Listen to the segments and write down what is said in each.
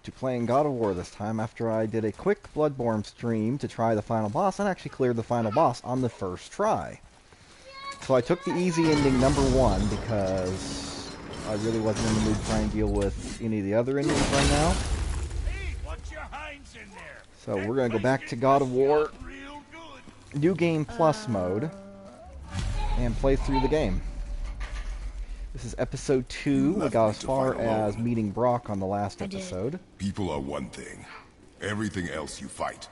to playing God of War this time after I did a quick Bloodborne stream to try the final boss and actually cleared the final boss on the first try. So I took the easy ending #1 because I really wasn't in the mood to try and deal with any of the other endings right now. So we're going to go back to God of War New Game Plus mode and play through the game. This is episode 2. We got as far as meeting Brock on the last episode. People are one thing. Everything else you fight.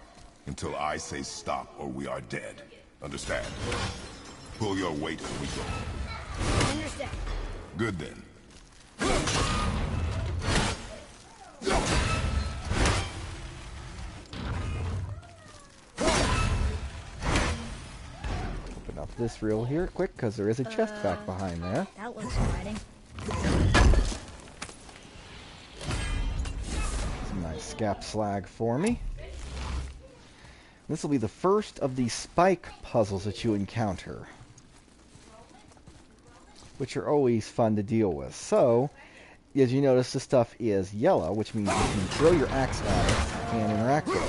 Until I say stop or we are dead. Understand? Pull your weight and we go. Understand. Good then. Open up this reel here quick because there is a chest back behind there. That looks exciting. Some nice scap slag for me. This will be the first of the spike puzzles that you encounter, which are always fun to deal with. So, as you notice, this stuff is yellow, which means you can throw your axe at it and interact with it.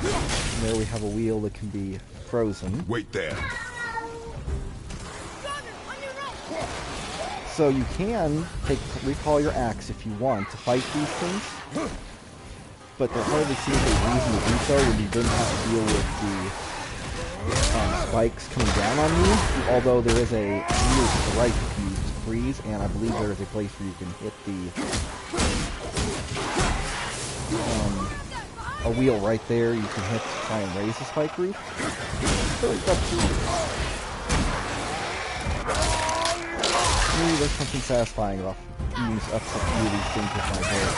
And there we have a wheel that can be frozen. Wait there. So you can recall your axe if you want to fight these things, but there hardly seems a reason to do so when you don't have to deal with the spikes coming down on you, although there is a wheel to the right that you use to freeze, and I believe there is a place where you can hit a wheel right there you can hit to try and raise the spike roof. So it's up to you. Maybe there's something satisfying about being up to few of these things with my hair.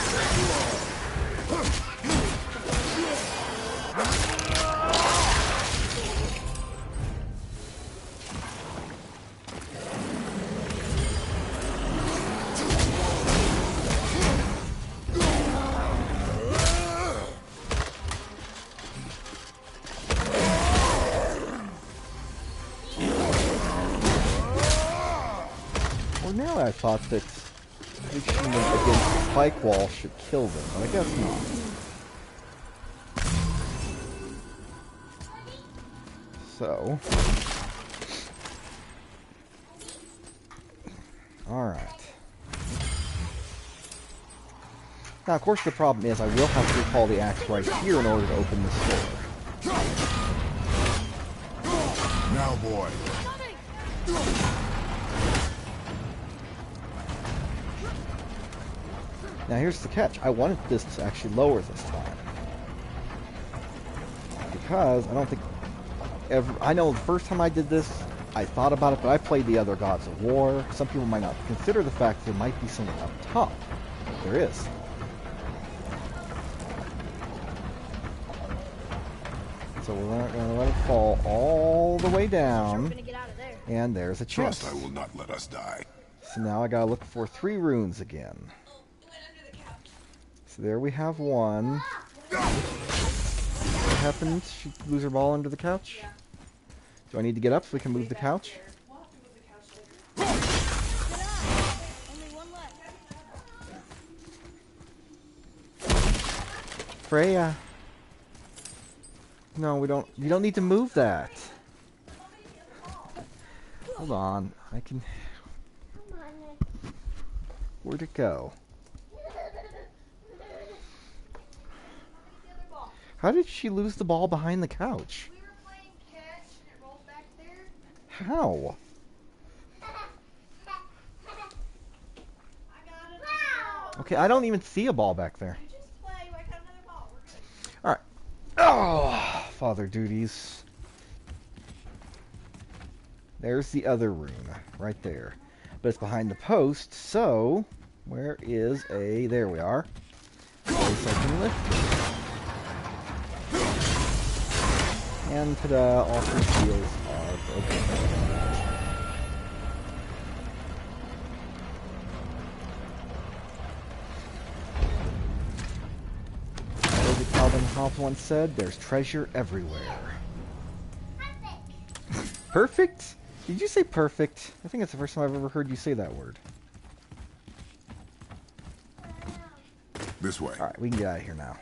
Ordinarily I thought that reaching them against the spike wall should kill them, but I guess not. So, alright. Now, of course, the problem is I will have to recall the axe right here in order to open this door. Now, boy. Now here's the catch. I wanted this to actually lower this time. Because I don't think I know the first time I did this, I thought about it, but I played the other Gods of War. Some people might not consider the fact that there might be something up top. But there is. So we're not going to let it fall all the way down. And there's a chest. Trust I will not let us die. So now I gotta look for 3 runes again. So there we have one. What happened? She lose her ball under the couch? Do I need to get up so we can move the couch? Freya. No, we don't. You don't need to move that. Hold on. I can. Where'd it go? How did she lose the ball behind the couch? We were playing catch and it rolled back there. How? I got it. Okay, I don't even see a ball back there. You just play. I got another ball. We're good. Alright. Oh, father duties. There's the other rune, right there. But it's behind the post, so where is a... There we are. Place I can lift it. And ta-da, all 3 shields are broken. As Calvin Hobbes once said, there's treasure everywhere. Perfect? Did you say perfect? I think it's the first time I've ever heard you say that word. This way. Alright, we can get out of here now.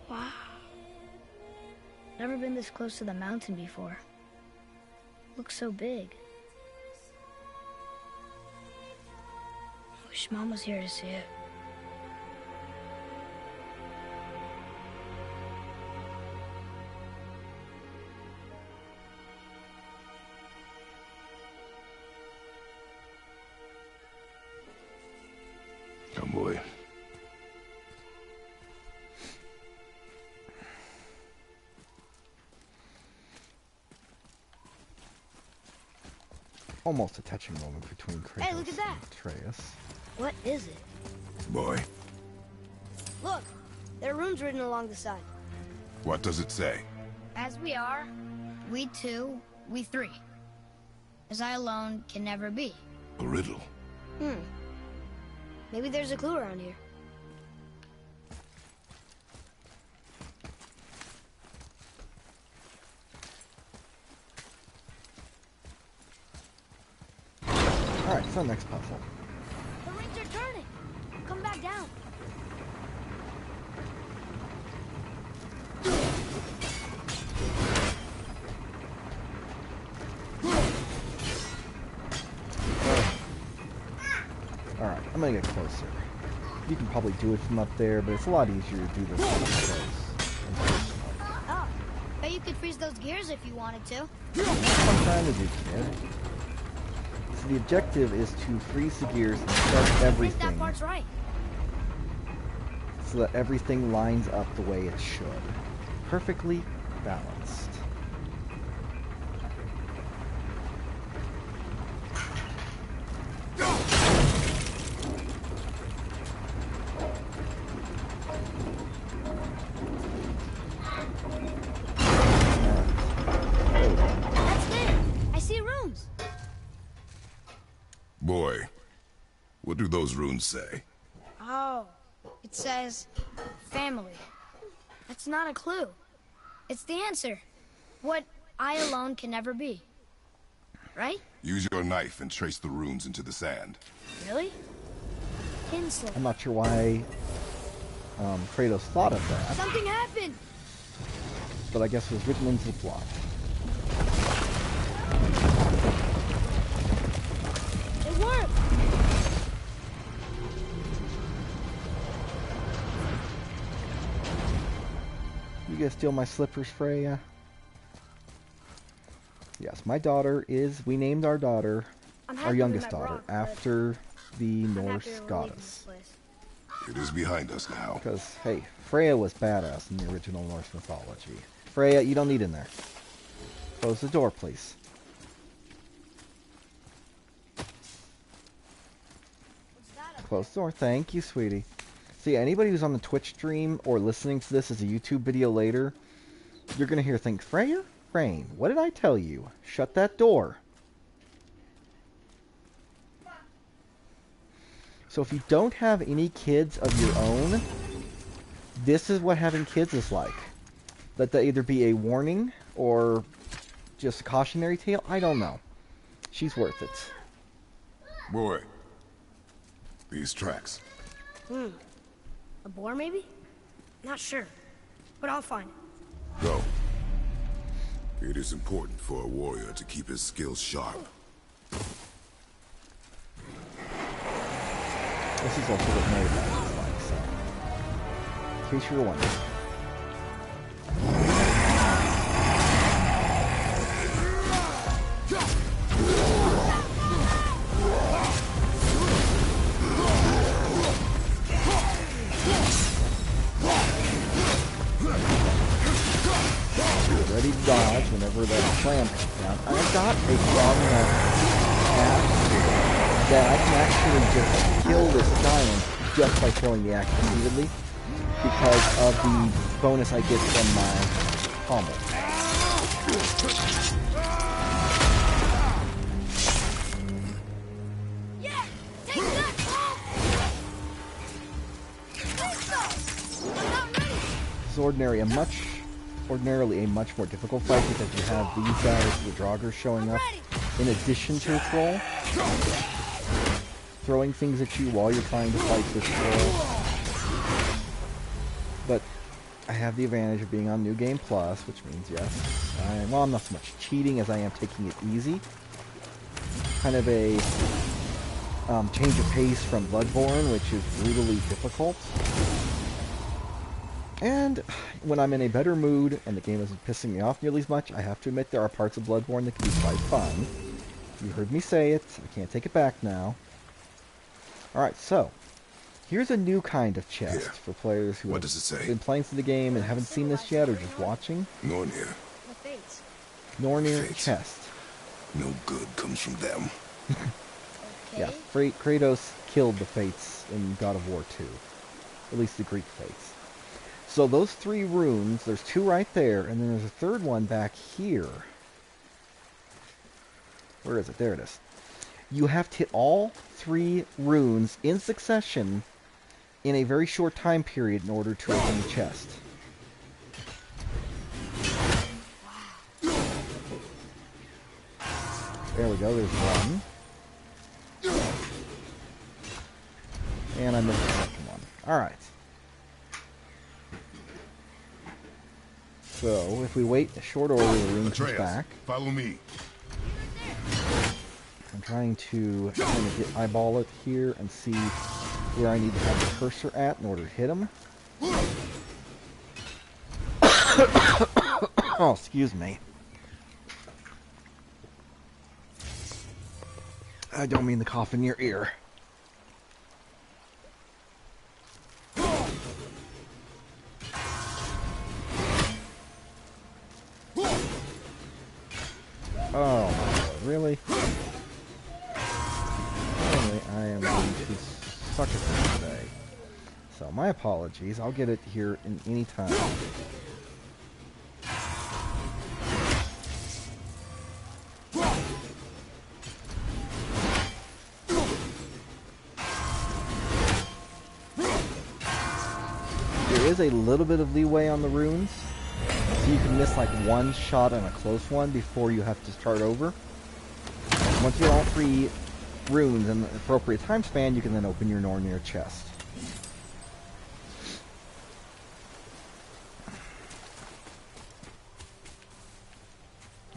Wow. Never been this close to the mountain before. Looks so big. Wish Mom was here to see it. Come, boy. Almost a touching moment between Kratos Hey, look at that. and Atreus. What is it? Boy, Look, there are runes written along the side. what does it say? As we are, we two, we three. As I alone can never be. A riddle. Maybe there's a clue around here. Alright, so next puzzle. The rings are turning. Come back down. Alright, I'm gonna get closer. You can probably do it from up there, but it's a lot easier to do this from close. and personal. Oh, bet you could freeze those gears if you wanted to. That's what I'm trying to do, kid. So the objective is to freeze the gears and start I think that everything part's right. so that everything lines up the way it should. Perfectly balanced. That's it. I see runes. Boy, what do those runes say? Oh, it says family. That's not a clue. It's the answer. What I alone can never be. Right? Use your knife and trace the runes into the sand. Really? Kinsler. I'm not sure why Kratos thought of that, Something happened. but I guess it was written into the plot. It worked. You gonna steal my slippers, Freya? Yes, my daughter is... We named our daughter, I'm our happy youngest with my daughter, rock, but after the I'm Norse happier we're leaving goddess. this place. It is behind us now. Because, hey, Freya was badass in the original Norse mythology. Freya, you don't need in there. Close the door, please. What's that up Close the door. Thank you, sweetie. See, anybody who's on the Twitch stream or listening to this as a YouTube video later, you're going to hear think, Freya? Rain, what did I tell you? Shut that door. So if you don't have any kids of your own, this is what having kids is like. Let that either be a warning or just a cautionary tale. I don't know. She's worth it. Boy, these tracks. A boar, maybe? Not sure, but I'll find it. Go. It is important for a warrior to keep his skills sharp. This is also what Mary Beth is like, so. In case you were wondering. Ready to dodge whenever that slam comes down. I've got a strong enough axe that I can actually just kill this giant just by throwing the axe repeatedly because of the bonus I get from my pommel. Yeah! Take that! ordinarily a much more difficult fight because you have these guys, the Draugrs, showing up in addition to a troll, throwing things at you while you're trying to fight this troll. But I have the advantage of being on New Game Plus, which means yes, I'm not so much cheating as I am taking it easy. Kind of a change of pace from Bloodborne, which is brutally difficult. And when I'm in a better mood and the game isn't pissing me off nearly as much, I have to admit there are parts of Bloodborne that can be quite fun. You heard me say it. I can't take it back now. Alright, so here's a new kind of chest for players who have been playing through the game and haven't seen this yet or just watching. Nornir. The fates. Nornir chest. No good comes from them. Okay. Yeah, Kratos killed the Fates in God of War 2. At least the Greek Fates. So those 3 runes, there's 2 right there, and then there's a third one back here. Where is it? There it is. You have to hit all 3 runes in succession in a very short time period in order to open the chest. There we go, there's one. And I missed the second one. Alright. So, if we wait a short order, the rune comes back. Follow me. I'm trying to kind of eyeball it here and see where I need to have the cursor at in order to hit him. Oh, excuse me. I don't mean to cough in your ear. Oh, my God, really? Anyway, I am going to suck at this today. So, my apologies. I'll get it here in any time. There is a little bit of leeway on the runes. So you can miss like one shot on a close one before you have to start over. Once you get all 3 runes in the appropriate time span, you can then open your Nornir chest.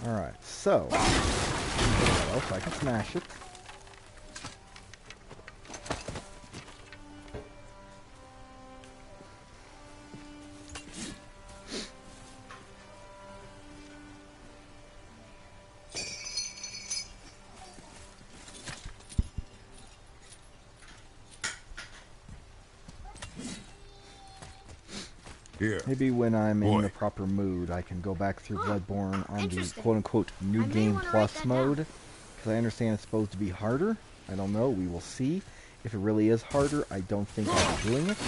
Alright, so I can smash it. Here. Maybe when I'm in the proper mood, I can go back through Bloodborne on the quote-unquote New Game Plus mode. Because I understand it's supposed to be harder. I don't know. We will see. If it really is harder, I don't think I'll be doing it.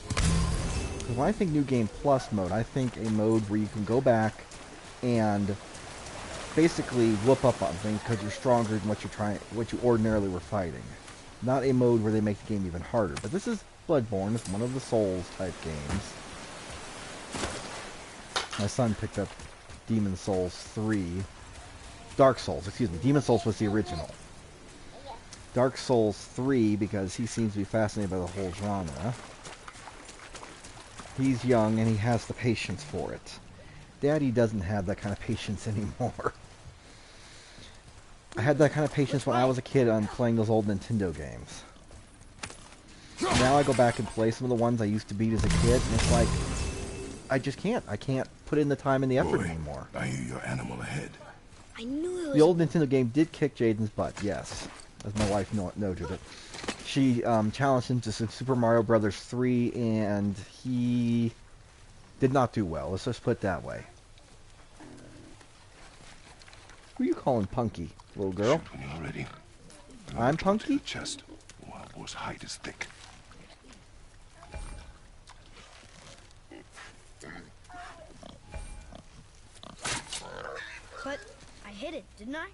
Because when I think New Game Plus mode, I think a mode where you can go back and basically whoop up on things because you're stronger than what you ordinarily were fighting. Not a mode where they make the game even harder. But this is Bloodborne. It's one of the Souls-type games. My son picked up Demon Souls 3. Dark Souls, excuse me. Demon Souls was the original. Dark Souls 3 because he seems to be fascinated by the whole genre. He's young and he has the patience for it. Daddy doesn't have that kind of patience anymore. I had that kind of patience when I was a kid on playing those old Nintendo games. Now I go back and play some of the ones I used to beat as a kid, and it's like, I just can't. I can't put in the time and the effort anymore. I hear your animal ahead. I knew it was... The old Nintendo game did kick Jaden's butt, yes. As my wife noted it. She challenged him to Super Mario Brothers 3, and he did not do well. Let's just put it that way. Who are you calling Punky, little girl? Shoot when you're ready. I'm Punky? Chest. Wild boar's hide is thick. But I hit it, didn't I?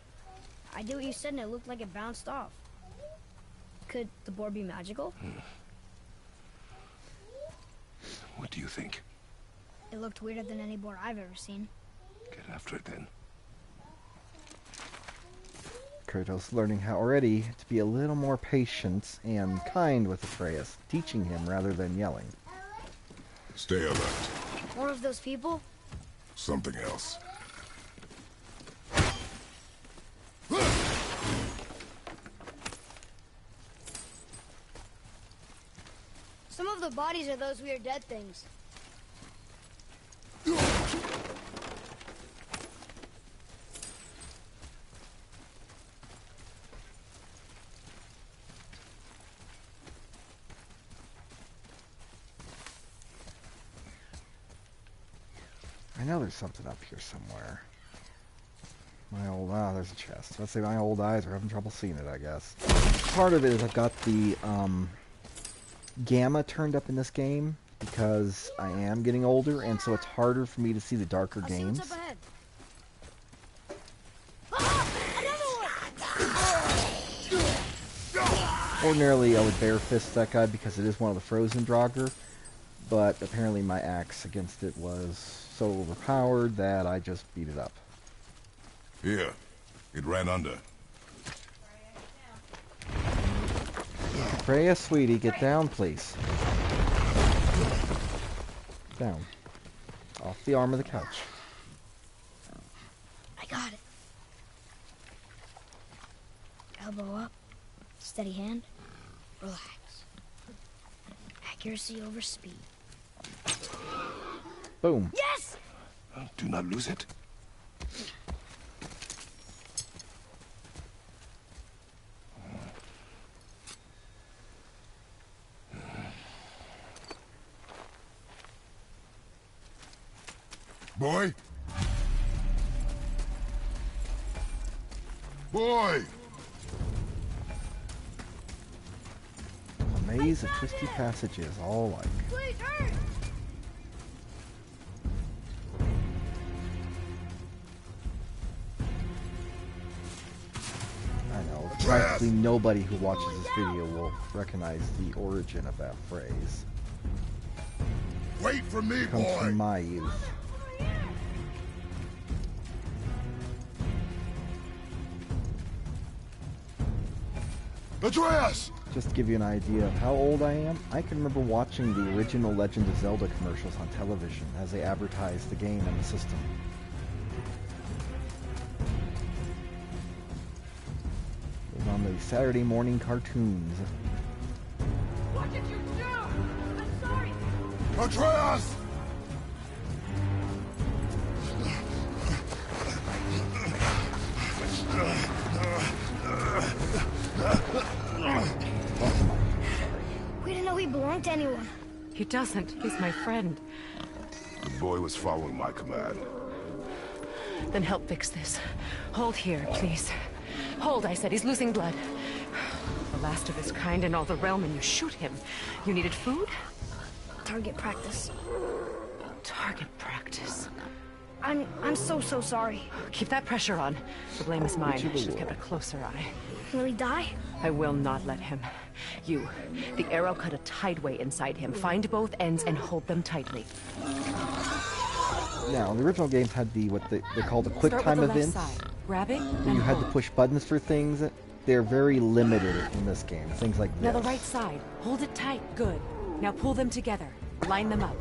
I did what you said and it looked like it bounced off. Could the board be magical? What do you think? It looked weirder than any boar I've ever seen. Get after it then. Kratos learning how already to be a little more patient and kind with Atreus, teaching him rather than yelling. Stay alert. More of those people? Something else. Some of the bodies are those weird dead things. I know there's something up here somewhere. There's a chest. Let's say my old eyes are having trouble seeing it, I guess. Part of it is I've got the gamma turned up in this game because I am getting older, and so it's harder for me to see the darker games. See what's up ahead. Ah, another one! Ordinarily, I would bare fist that guy because it is one of the frozen Draugr, but apparently my axe against it was so overpowered that I just beat it up. Here. It ran under. Freya, sweetie, get down, please. Down. Off the arm of the couch. I got it. Elbow up. Steady hand. Relax. Accuracy over speed. Boom. Yes! Do not lose it. Boy? Boy! A maze of twisty passages, all like. Please, hurry! I know, practically nobody who watches this video will recognize the origin of that phrase. Wait for me, It comes boy! from my youth. Atreus! Just to give you an idea of how old I am, I can remember watching the original Legend of Zelda commercials on television as they advertised the game and the system. It was on the Saturday morning cartoons. What did you do? I'm sorry. Atreus! We didn't know he belonged to anyone. He doesn't. He's my friend. The boy was following my command. Then help fix this. Hold here, please. Hold, I said. He's losing blood. The last of his kind in all the realm, and you shoot him. You needed food? Target practice. Target practice. I'm so sorry. Keep that pressure on. The blame is mine. I should have kept a closer eye. Will he die? I will not let him. You. The arrow cut a tideway inside him. Find both ends and hold them tightly. Now, the original games had what they called the quick Start time with the events, left side. Grabbing, where and you had to hold. push buttons for things. They're very limited in this game. Things like this. Now the right side. Hold it tight. Good. Now pull them together. Line them up.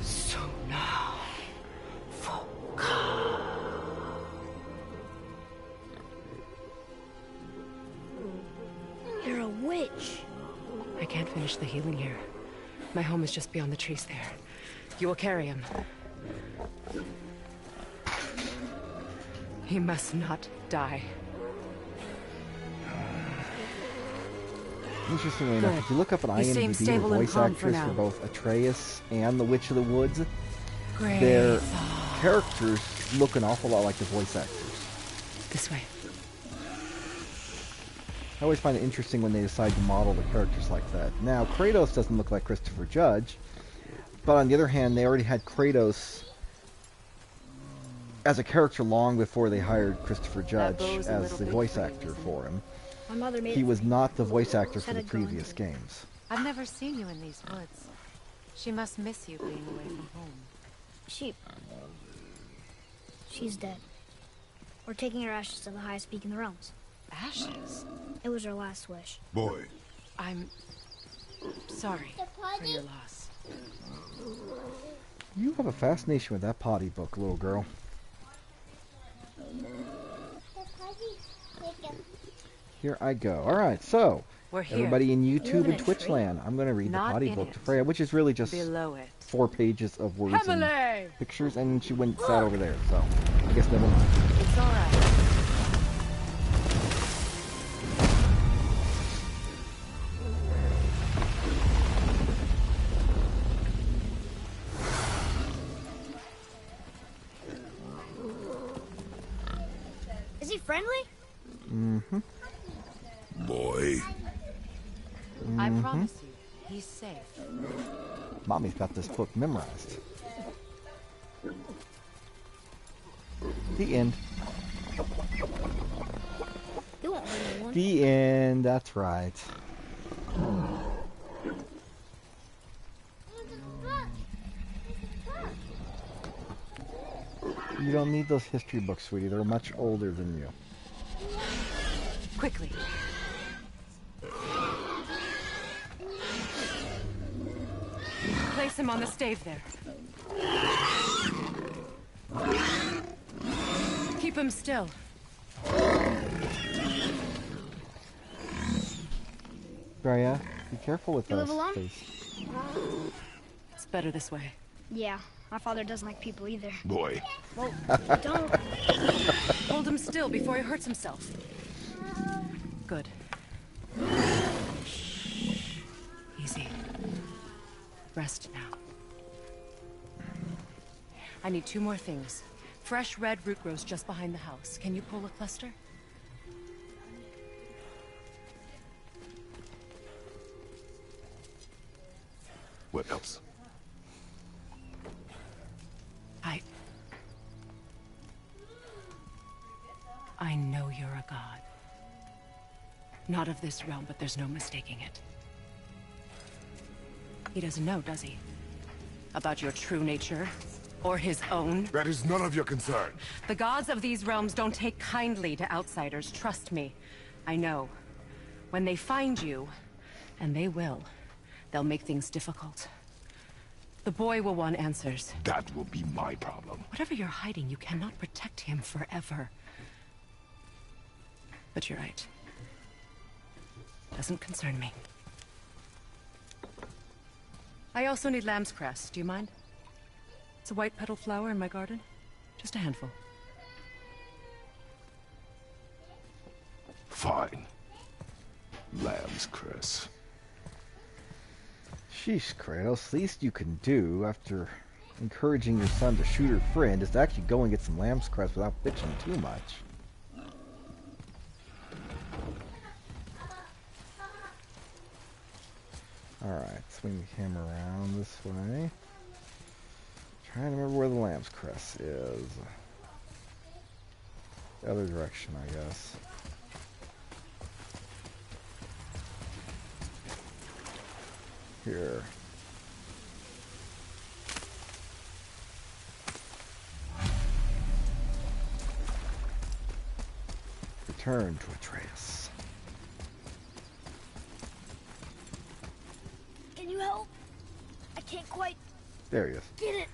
So now, focus. You're a witch. I can't finish the healing here. My home is just beyond the trees there. You will carry him. He must not die. Interestingly enough, Good. if you look up on He seems IMDb the stable and voice calm for actress now. for both Atreus and the Witch of the Woods, Great. their characters look an awful lot like the voice actors. This way. I always find it interesting when they decide to model the characters like that. Now, Kratos doesn't look like Christopher Judge, but on the other hand, they already had Kratos as a character long before they hired Christopher Judge bow's a as little the big voice for you, actor isn't for him. My mother made He it. was not the voice actor for Said the I'd go into previous it. games. I've never seen you in these woods. She must miss you being away from home. She's dead. We're taking her ashes to the highest peak in the realms. Ashes? It was her last wish. Boy, I'm sorry for your loss. You have a fascination with that potty book, little girl. Here I go. Alright, so, We're here. everybody in You YouTube live in and a Twitch tree? land, I'm going to read Not the potty in book it. to Freya, which is really just Below it. 4 pages of words and Emily! pictures, and she went and sat over there, so I guess never mind. It's all right. Is he friendly? Mm-hmm. boy. I promise you, he's safe. Mommy's got this book memorized. The end. He won't hurt anyone. The end, that's right. You don't need those history books, sweetie. They're much older than you. Quickly. Place him on the stave there. Keep him still. Freya, be careful with You those. live alone? It's better this way. Yeah, my father doesn't like people either. Boy, Well, don't. Hold him still before he hurts himself. Good. Easy. Rest now. I need 2 more things. Fresh red root grows just behind the house. Can you pull a cluster? what else? I know you're a god. Not of this realm, but there's no mistaking it. He doesn't know, does he? About your true nature? Or his own? That is none of your concern. The gods of these realms don't take kindly to outsiders, trust me. I know. When they find you, and they will, they'll make things difficult. The boy will want answers. That will be my problem. Whatever you're hiding, you cannot protect him forever. But you're right. Doesn't concern me. I also need lamb's cress. Do you mind? It's a white petal flower in my garden. Just a handful. Fine. Lamb's cress. Sheesh, Kratos. Least you can do after encouraging your son to shoot her friend is to actually go and get some lamb's cress without bitching too much. Alright, swing the camera around this way. Trying to remember where the lamb's cress is. The other direction, I guess. Here. Return to Atreus. Can you help? I can't quite There he is. get it.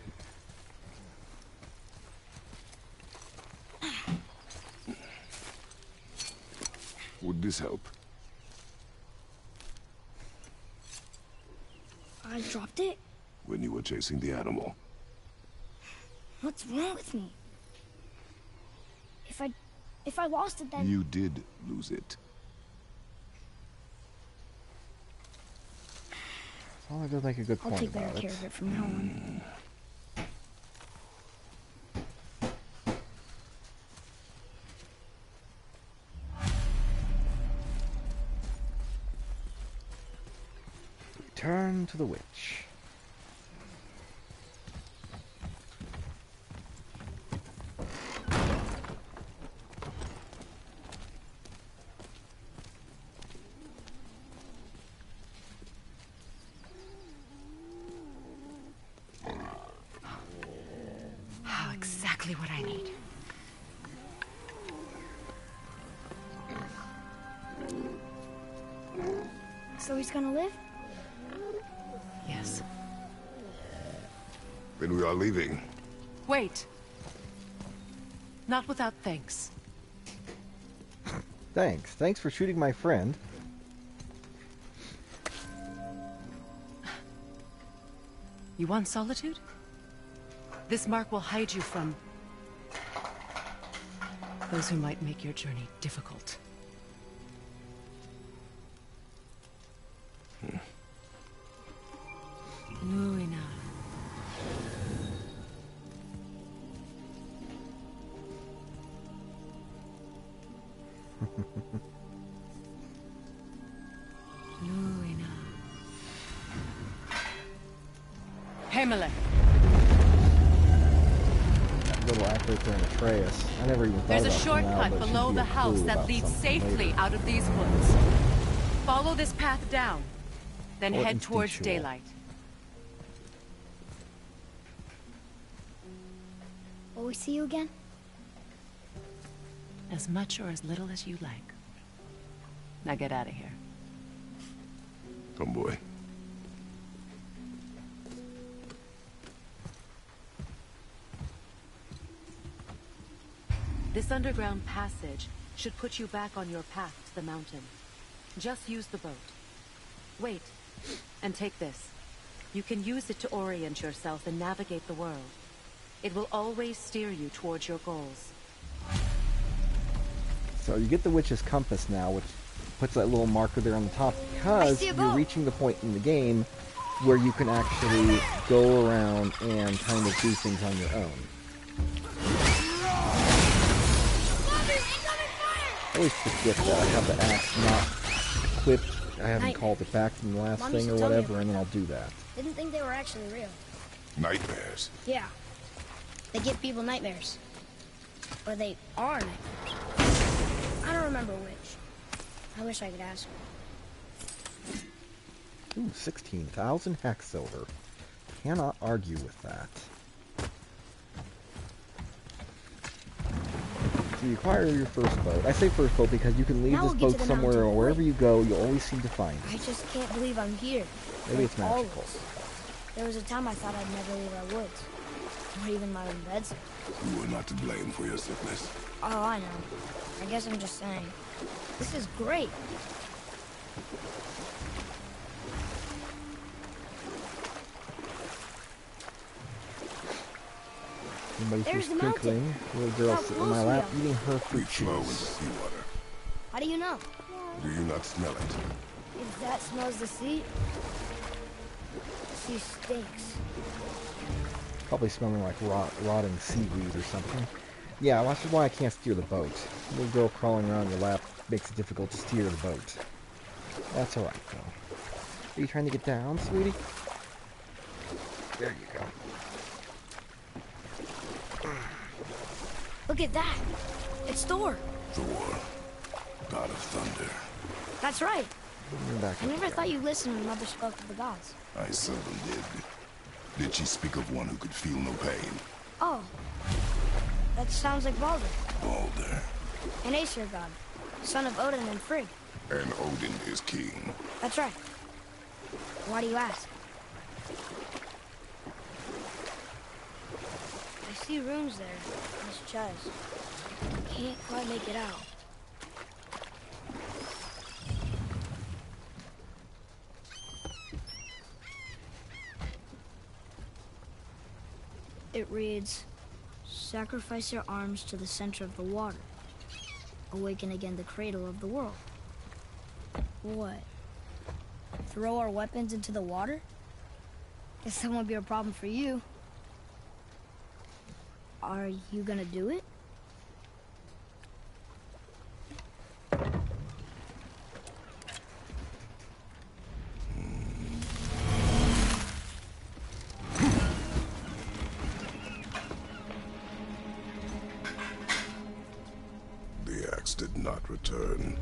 Would this help? I dropped it? When you were chasing the animal. What's wrong with me? If I lost it, then... You did lose it. Oh, I did make a good I'll point take better about care it. of it from now on. Return to the witch. exactly what I need. So he's gonna live? Yes. Then we are leaving. Wait. Not without thanks. Thanks. Thanks for shooting my friend. You want solitude? This mark will hide you from those who might make your journey difficult. Nuina. Nuina. Himalay. That little act right there in Atreus. I never even thought There's a about it now, shortcut but it should below be the a house clue that about leads something safely later. out of these woods. Follow this path down, then Or head towards instinctual. daylight. Will we see you again? As much or as little as you like. Now get out of here. Come, boy. This underground passage should put you back on your path to the mountain. Just use the boat. Wait, and take this. You can use it to orient yourself and navigate the world. It will always steer you towards your goals. So you get the witch's compass now, which puts that little marker there on the top, because see a you're boat. reaching the point in the game where you can actually go around and kind of do things on your own. I always forget that I have the axe not equipped. I haven't Night. called it back from the last Mommy thing or should tell me whatever, about and then I'll do that. Didn't think they were actually real. Nightmares. Yeah. They give people nightmares. Or they are nightmares. I don't remember which. I wish I could ask her. Ooh, 16,000 hex silver. Cannot argue with that. So you acquire your first boat. I say first boat because you can leave Now this we'll get boat to the somewhere, mountain or wherever you go, you'll always seem to find I it. just can't believe I'm here. Maybe it's Like magical. always. There was a time I thought I'd never leave our woods. Or even my own beds. You were not to blame for your sickness. Oh, I know. I guess I'm just saying. This is great. Somebody There's who's the mountain. twinkling. Little girl How sitting in my close we lap are. eating her We fruit flow into cheese. seawater. How do you know? Do you not smell it? If that smells the sea, the sea stinks. Probably smelling like rotting seaweed or something. Yeah, well, that's why I can't steer the boat. Little girl crawling around your lap makes it difficult to steer the boat. That's alright, though. Are you trying to get down, sweetie? There you go. Look at that. It's Thor. Thor, god of thunder. That's right. You're back I up never again. thought you listened when Mother spoke of the gods. I seldom did. Did she speak of one who could feel no pain? Oh. That sounds like Baldur, Balder. an Aesir god, son of Odin and Frigg. And Odin is king. That's right. Why do you ask? I see runes there in his chest. Can't quite make it out. It reads, sacrifice your arms to the center of the water. Awaken again the cradle of the world. What? Throw our weapons into the water? Guess that won't be a problem for you. Are you gonna do it? The axe did not return.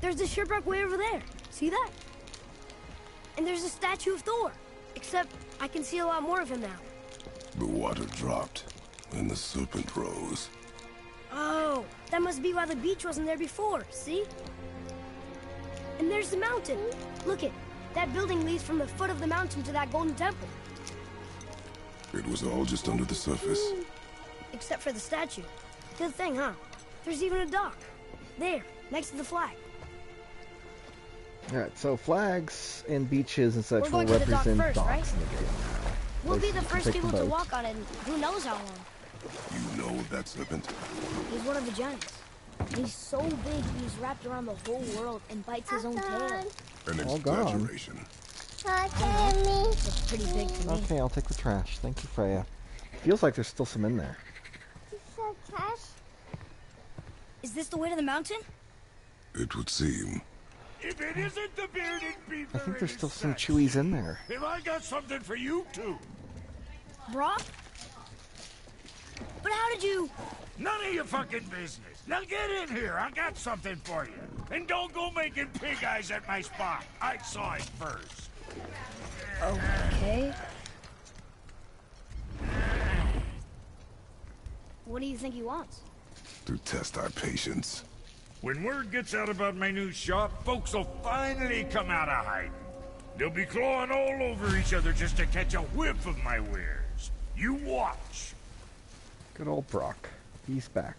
There's the shipwreck way over there. See that? And there's a statue of Thor. Except I can see a lot more of him now. The water dropped, and the serpent rose. Oh, that must be why the beach wasn't there before, see? And there's the mountain. Look it, that building leads from the foot of the mountain to that golden temple. It was all just under the surface. Except for the statue. Good thing, huh? There's even a dock. There, next to the flag. Alright, so flags and beaches and such We're will going to the dock represent first, docks right? in the game. We'll be Places the you can first take people the to boat. walk on it in who knows how long. You know of that serpent? He's one of the giants. He's so big he's wrapped around the whole world and bites his own tail. An All gone. exaggeration. It's pretty big to me. Okay, I'll take the trash. Thank you, Freya. Feels like there's still some in there. Is this the way to the mountain? It would seem. If it isn't the bearded beaver, I think there's it still is some sex. chewies in there. Have I got something for you too? Brock? But how did you... None of your fucking business. Now get in here. I got something for you. And don't go making pig eyes at my spot. I saw it first. Okay. What do you think he wants? To test our patience. When word gets out about my new shop, folks will finally come out of hiding. They'll be clawing all over each other just to catch a whiff of my wares. You watch. Good old Brock. He's back.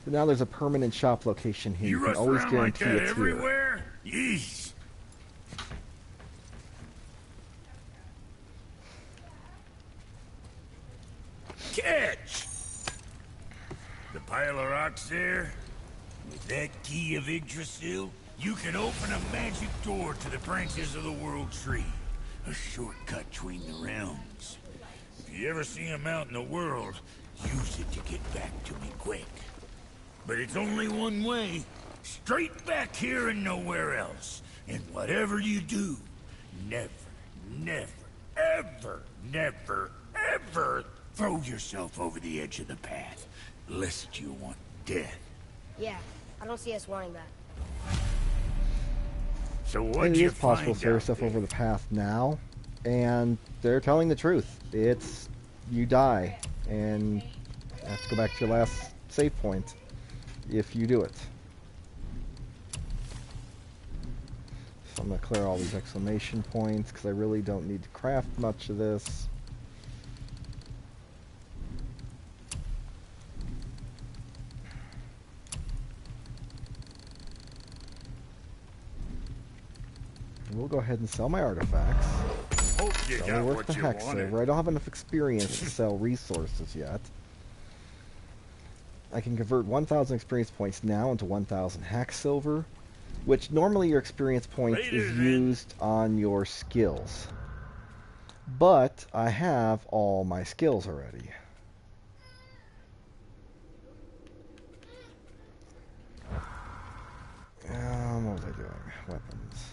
But now there's a permanent shop location here. You You can rush always around like guarantee that it's here. everywhere? Yeesh. Catch! The pile of rocks there? With that key of Yggdrasil, you can open a magic door to the branches of the World Tree. A shortcut between the realms. If you ever see him out in the world, use it to get back to me quick. But it's only one way. Straight back here and nowhere else. And whatever you do, never, ever throw yourself over the edge of the path. Lest you want death. Yeah, I don't see us wanting that. So It what'd you is possible find to throw out yourself there? over the path now, and they're telling the truth. It's you die, and you have to go back to your last save point if you do it. So I'm gonna clear all these exclamation points because I really don't need to craft much of this. We'll go ahead and sell my artifacts. Hope you It's got only worth what the you hex wanted. over. I don't have enough experience to sell resources yet. I can convert 1,000 experience points now into 1,000 hack silver, which normally your experience points Later, is then. used on your skills. But I have all my skills already. What was I doing? Weapons.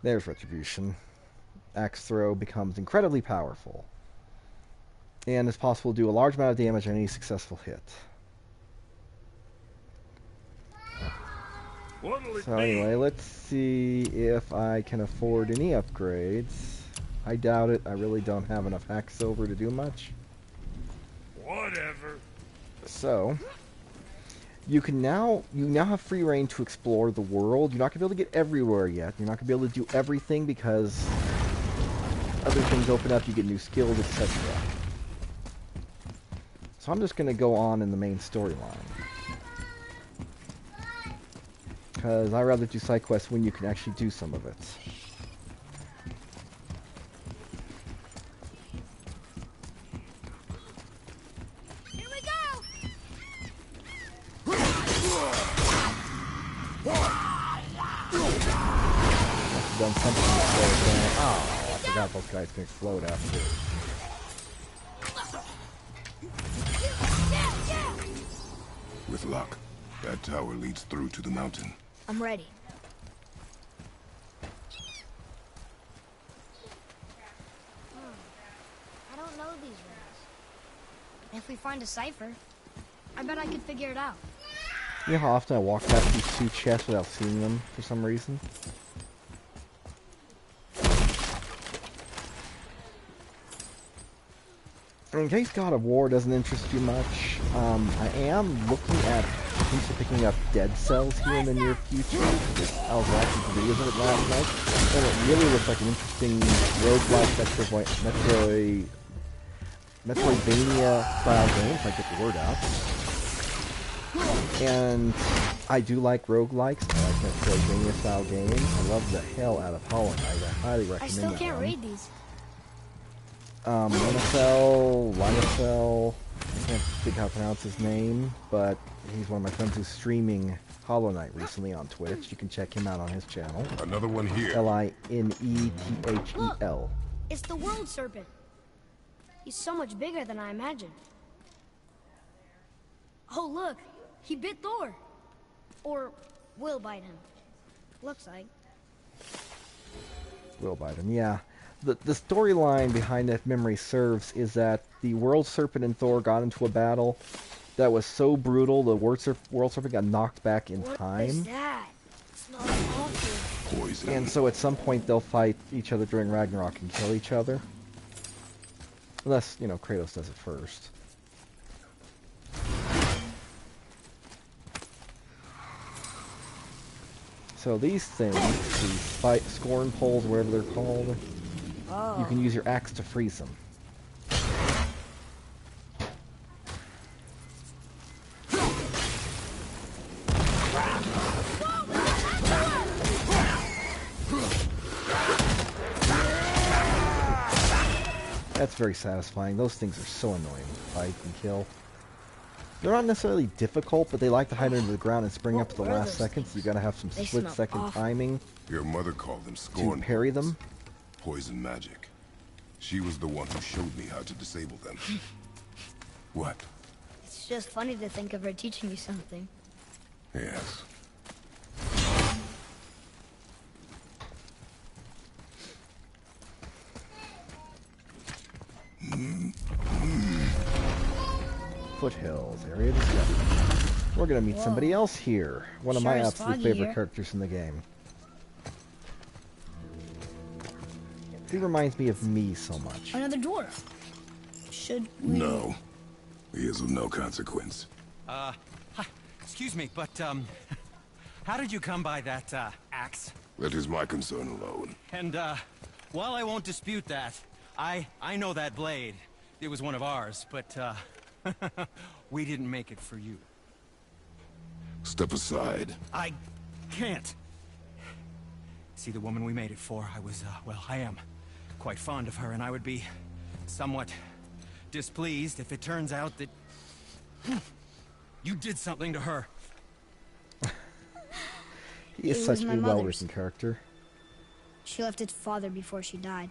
There's retribution. Axe throw becomes incredibly powerful. And it's possible to do a large amount of damage on any successful hit. What'll it So be? anyway, let's see if I can afford any upgrades. I doubt it. I really don't have enough hack silver to do much. Whatever. So you now have free reign to explore the world. You're not gonna be able to get everywhere yet. You're not gonna be able to do everything because other things open up. You get new skills, etc. So I'm just gonna go on in the main storyline because I rather do side quests when you can actually do some of it. Here we go! Must have done something to slow it down. Oh, I forgot those guys can explode after. With luck, that tower leads through to the mountain. I'm ready. I don't know these riddles. If we find a cipher, I bet I could figure it out. You know how often I walk past these two chests without seeing them for some reason? In case God of War doesn't interest you much, I am looking at potentially picking up Dead Cells here in the near future. I was watching some videos of it last night, and it really looks like an interesting roguelike Metroidvania style game, if I get the word out. And I do like roguelikes, I like Metroidvania style games. I love the hell out of Hollow Knight. I highly recommend I still that can't one. read these. Linocell, I can't think how to pronounce his name, but he's one of my friends who's streaming Hollow Knight recently on Twitch. You can check him out on his channel. Another one here. Linethel. It's the world serpent. He's so much bigger than I imagined. Oh, look. He bit Thor. Or will bite him. Looks like. Will bite him, yeah. The storyline behind that, if memory serves, is that the World Serpent and Thor got into a battle that was so brutal, the World Serpent got knocked back in time. What is that? It smells awful. Poison. And so at some point they'll fight each other during Ragnarok and kill each other. Unless, you know, Kratos does it first. So these things, these scorn poles, whatever they're called, you can use your axe to freeze them. That's very satisfying. Those things are so annoying to fight and kill. They're not necessarily difficult, but they like to hide under the ground and spring up at the What were last those second, so you gotta have some They split-second smell awful. timing Your mother called them to scorn. parry them. Poison magic. She was the one who showed me how to disable them. What? It's just funny to think of her teaching you something. Yes. Foothills, area discovered. We're gonna meet somebody else here. One of my Sure is absolute foggy favorite here. characters in the game. He reminds me of me so much. Another dwarf. Should we... No. He is of no consequence. Hi, excuse me, but, how did you come by that, axe? That is my concern alone. And, while I won't dispute that, I know that blade. It was one of ours, but, we didn't make it for you. Step aside. I can't. See, the woman we made it for, I was, well, I am quite fond of her, and I would be somewhat displeased if it turns out that you did something to her. He is It such was a my mother's. well-written character. She left its father before she died.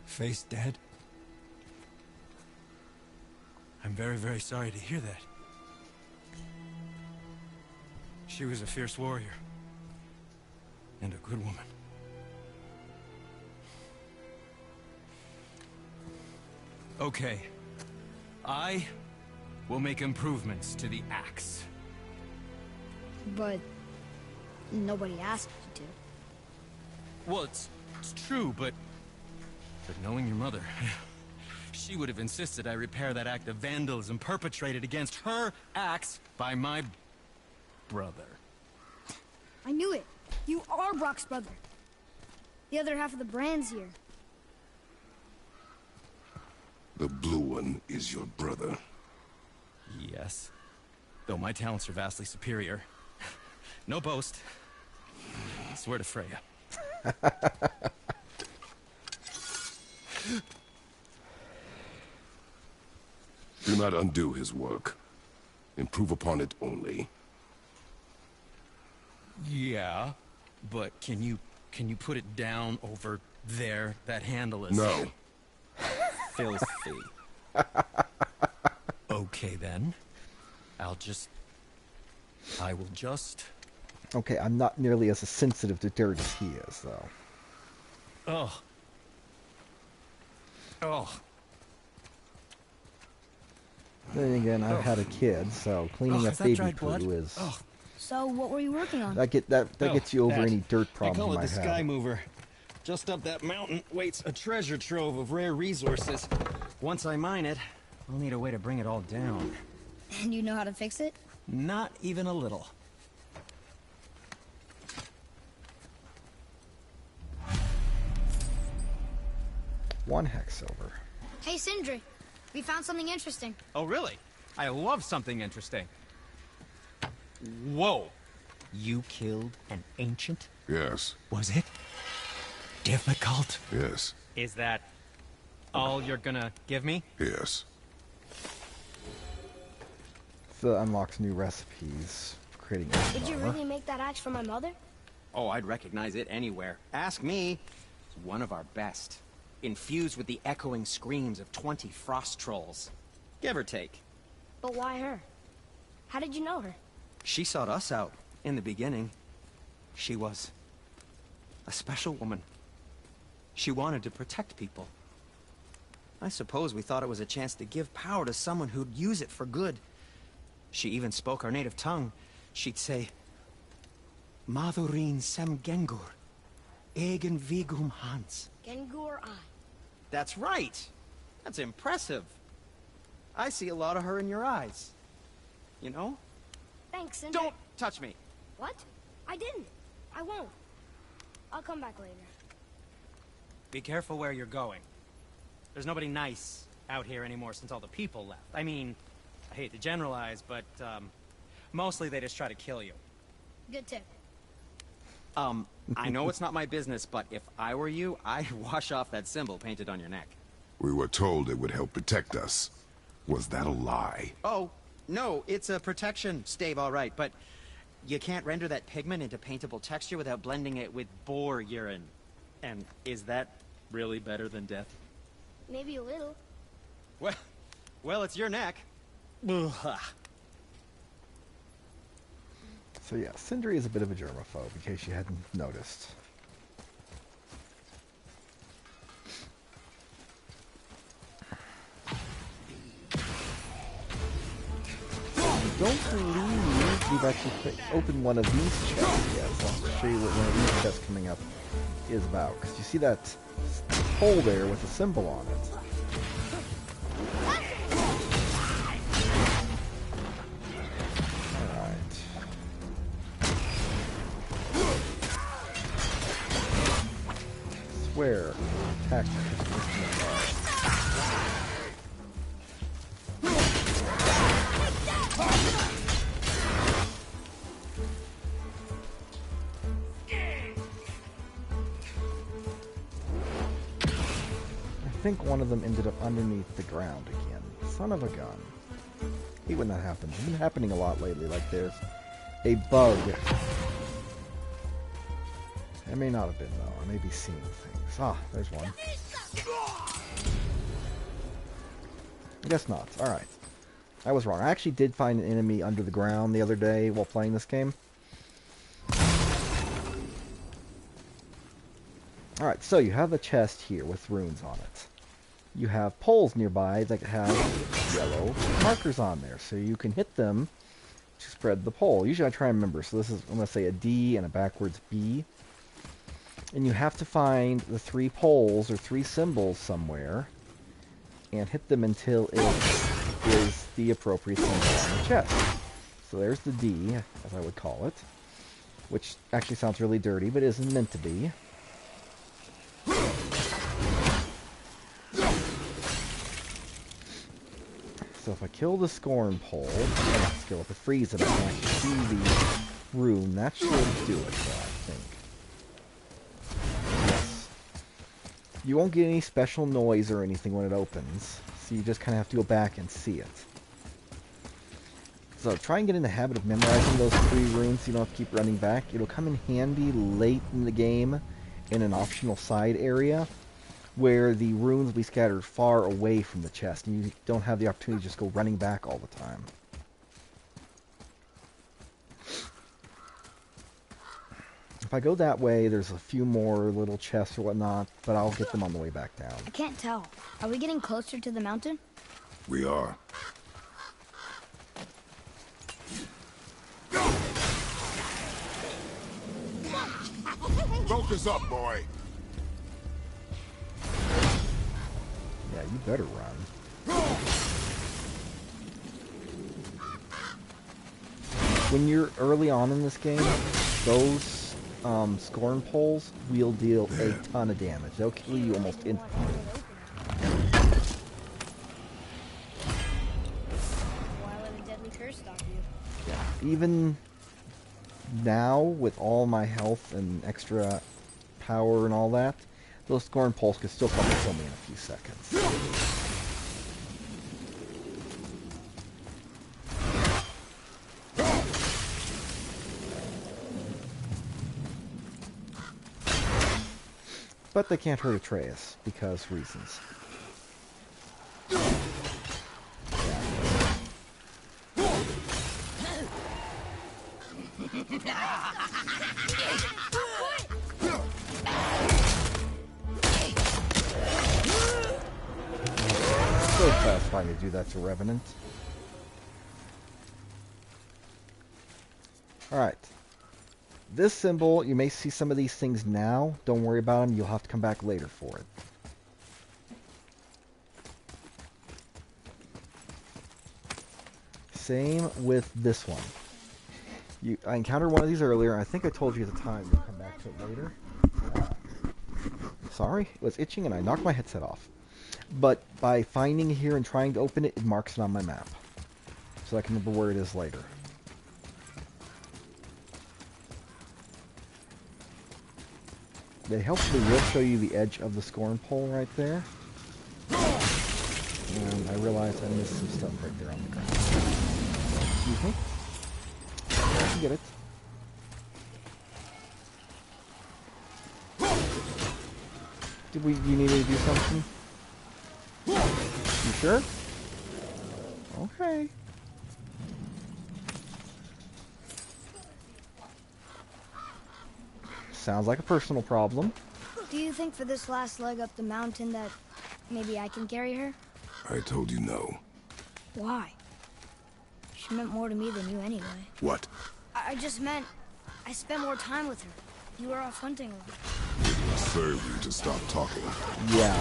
Face dead? I'm very, very sorry to hear that. She was a fierce warrior. And a good woman. Okay. I will make improvements to the axe. But nobody asked you to. Well, it's true, but knowing your mother, she would have insisted I repair that act of vandalism perpetrated against her axe by my brother. I knew it. You are Brock's brother. The other half of the brand's here. The blue one is your brother. Yes. Though my talents are vastly superior. No boast. I swear to Freya. Do not undo his work. Improve upon it only. Yeah, but can you put it down over there? That handle is No. filthy. Okay then. I will just... Okay, I'm not nearly as sensitive to dirt as he is, though. Oh. Oh. Then again, I've had a kid, so cleaning up is that baby dried poo blood? is Oh, So, what were you working on? that gets you over that. any dirt I problems call you it might the Sky have. Mover. Just up that mountain waits a treasure trove of rare resources. Once I mine it, I'll need a way to bring it all down. And you know how to fix it? Not even a little. One hex over. Hey, Sindri. We found something interesting. Oh, really? I love something interesting. Whoa. You killed an ancient? Yes, Was it difficult? yes, Is that all you're gonna give me? yes. So that unlocks new recipes for creating Did you armor. really make that axe for my mother? Oh, I'd recognize it anywhere. Ask me. It's one of our best. Infused with the echoing screams of 20 frost trolls. Give or take. But why her? How did you know her? She sought us out in the beginning. She was a special woman. She wanted to protect people. I suppose we thought it was a chance to give power to someone who'd use it for good. She even spoke our native tongue. She'd say, Madurin sem gengur, egen vigum hans. Gengur I. That's right. That's impressive. I see a lot of her in your eyes. You know? Thanks, Sindri. Don't touch me. What? I didn't. I won't. I'll come back later. Be careful where you're going. There's nobody nice out here anymore since all the people left. I mean, I hate to generalize, but, mostly they just try to kill you. Good tip. I know it's not my business, but if I were you, I'd wash off that symbol painted on your neck. We were told it would help protect us. Was that a lie? Oh, no, it's a protection stave, all right, but you can't render that pigment into paintable texture without blending it with boar urine. And is that really better than death? Maybe a little. Well, it's your neck. Ugh. So yeah, Sindri is a bit of a germaphobe, in case you hadn't noticed. I don't believe we've actually opened one of these chests yet, so I'll show you what one of these chests coming up is about. Because you see that hole there with a symbol on it. Swear, attack. I think one of them ended up underneath the ground again. Son of a gun. Hate when that happens. It's been happening a lot lately, like there's a bug. It may not have been, though. I may be seeing things. Ah, there's one. I guess not. Alright. I was wrong. I actually did find an enemy under the ground the other day while playing this game. Alright, so you have a chest here with runes on it. You have poles nearby that have yellow markers on there, so you can hit them to spread the pole. Usually I try and remember, so this is, I'm going to say a D and a backwards B. And you have to find the 3 poles or 3 symbols somewhere and hit them until it is the appropriate symbol on the chest. So there's the D, as I would call it, which actually sounds really dirty, but isn't meant to be. So if I kill the scorn pole, not skill, if I freeze it, I can actually see the rune. That should do it, though, I think. Yes. You won't get any special noise or anything when it opens, so you just kind of have to go back and see it. So try and get in the habit of memorizing those 3 runes so you don't have to keep running back. It'll come in handy late in the game in an optional side area where the runes will be scattered far away from the chest and you don't have the opportunity to just go running back all the time. If I go that way, there's a few more little chests or whatnot, but I'll get them on the way back down. I can't tell. Are we getting closer to the mountain? We are. Keep this up, boy. Yeah, you better run. When you're early on in this game, those scorn poles will deal a ton of damage. They'll kill you almost instantly. Why let a deadly curse stop you? Yeah, even now, with all my health and extra power and all that, those scorn poles could still come and kill me in a few seconds. But they can't hurt Atreus, because reasons. So satisfying to do that to Revenant. Alright. This symbol, you may see some of these things now. Don't worry about them. You'll have to come back later for it. Same with this one. I encountered one of these earlier. I think I told you at the time. We'll come back to it later. Sorry, it was itching and I knocked my headset off. But by finding it here and trying to open it, it marks it on my map. So I can remember where it is later. They hopefully will show you the edge of the scorn pole right there. And I realized I missed some stuff right there on the ground. Excuse me. I can get it. You need me to do something? You sure? Okay. Sounds like a personal problem. Do you think for this last leg up the mountain that maybe I can carry her? I told you no. Why? She meant more to me than you anyway. What? I just meant I spent more time with her. You were off hunting a lot. It will serve you to stop talking. Yeah,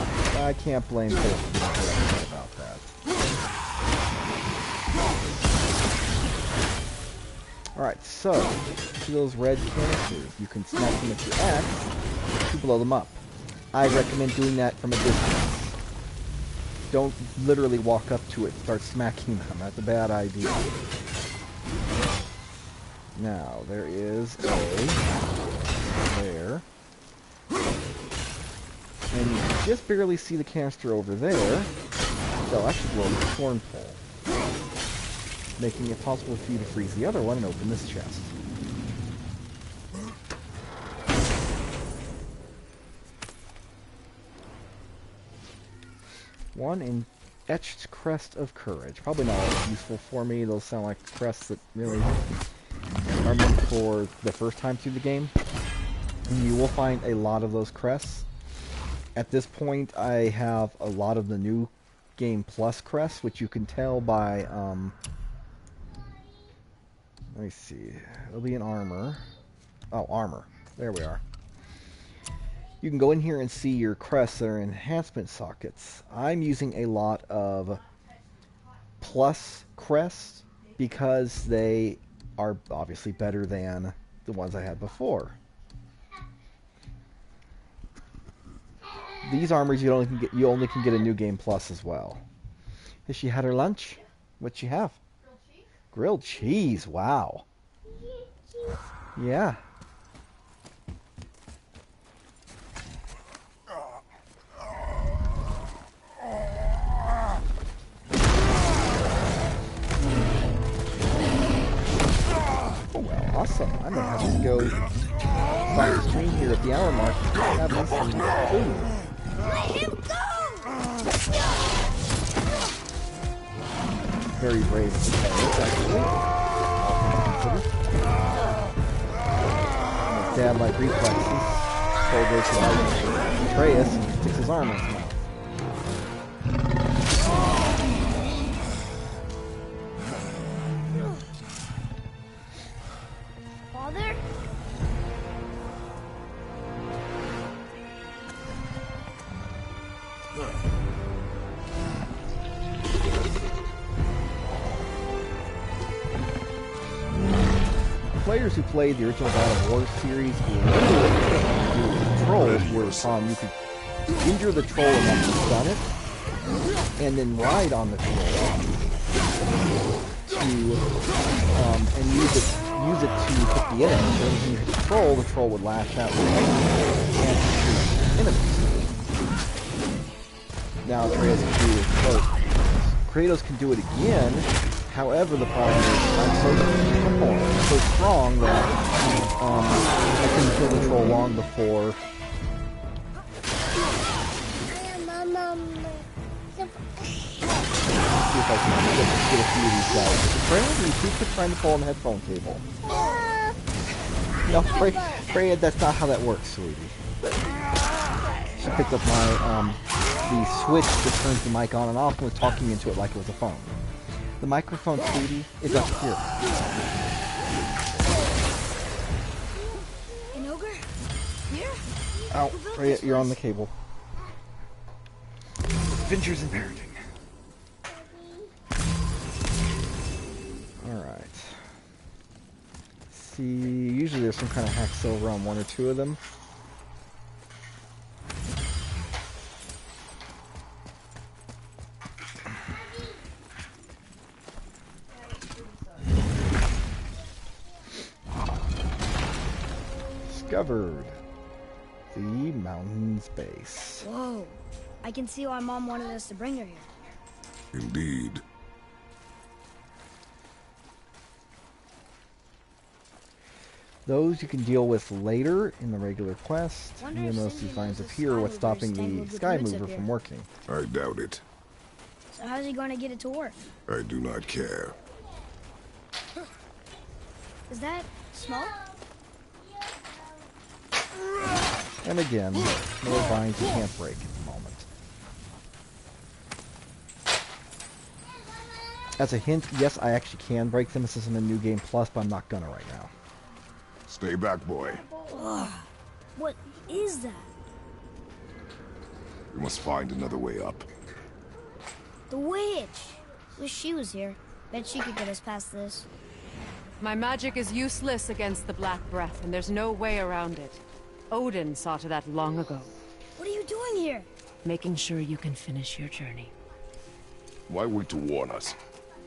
I can't blame Phil for being upset about that. Alright, so, to those red canisters, you can smack them with your axe to blow them up. I recommend doing that from a distance. Don't literally walk up to it and start smacking them. That's a bad idea. Now, there is there. And you can just barely see the canister over there. They'll actually blow the scorn pole, making it possible for you to freeze the other one and open this chest. One in etched crest of courage. Probably not useful for me. Those sound like crests that really are meant for the first time through the game. And you will find a lot of those crests. At this point, I have a lot of the new Game Plus crests, which you can tell by, let me see. It'll be in armor. Oh, armor. There we are. You can go in here and see your crests that are enhancement sockets. I'm using a lot of plus crests because they are obviously better than the ones I had before. These armors you only can get a new Game Plus as well. Has she had her lunch? What'd she have? Grilled cheese. Wow. Yeah. Oh well, awesome. I may have to go stop the stream here at the hour mark to have me some food. Let him go! Very brave of the parents, actually. All things considered. Dad-like reflexes. Soldiers like Atreus and sticks his arm in his mouth. Father? players who played the original God of War series, the trolls were you could injure the troll enough to stun it, and then ride on the troll to and use it to hit the enemy. So when you hit the troll would lash out and shoot enemies. Now Kratos can do it again. However, the problem is I'm so strong that I couldn't kill the troll long before. See if I can get a few of these guys. Apparently, she keeps trying to pull on the headphone cable. No, Freya, that's not how that works, sweetie. She picked up my the switch that turns the mic on and off and was talking into it like it was a phone. The microphone, sweetie, is up here. An ogre? Here? Ow, Freya, you're on the cable. Adventures in parenting. Alright. See, usually there's some kind of hack silver on one or two of them. Discovered the mountain's base. Whoa. I can see why Mom wanted us to bring her here. Indeed. Those you can deal with later in the regular quest. Wonder You'll if notice he Sinjin finds knows up the here Sky what's Mover stopping is staying the with the Sky roots up Mover here. from working. I doubt it. So how's he going to get it to work? I do not care. Is that smoke? And again, more vines you can't break at the moment. As a hint, yes, I actually can break them. This isn't a New Game Plus, but I'm not gonna right now. Stay back, boy. Ugh. What is that? We must find another way up. The witch! Wish she was here. Bet she could get us past this. My magic is useless against the Black Breath, and there's no way around it. Odin saw to that long ago. What are you doing here? Making sure you can finish your journey. Why wait to warn us?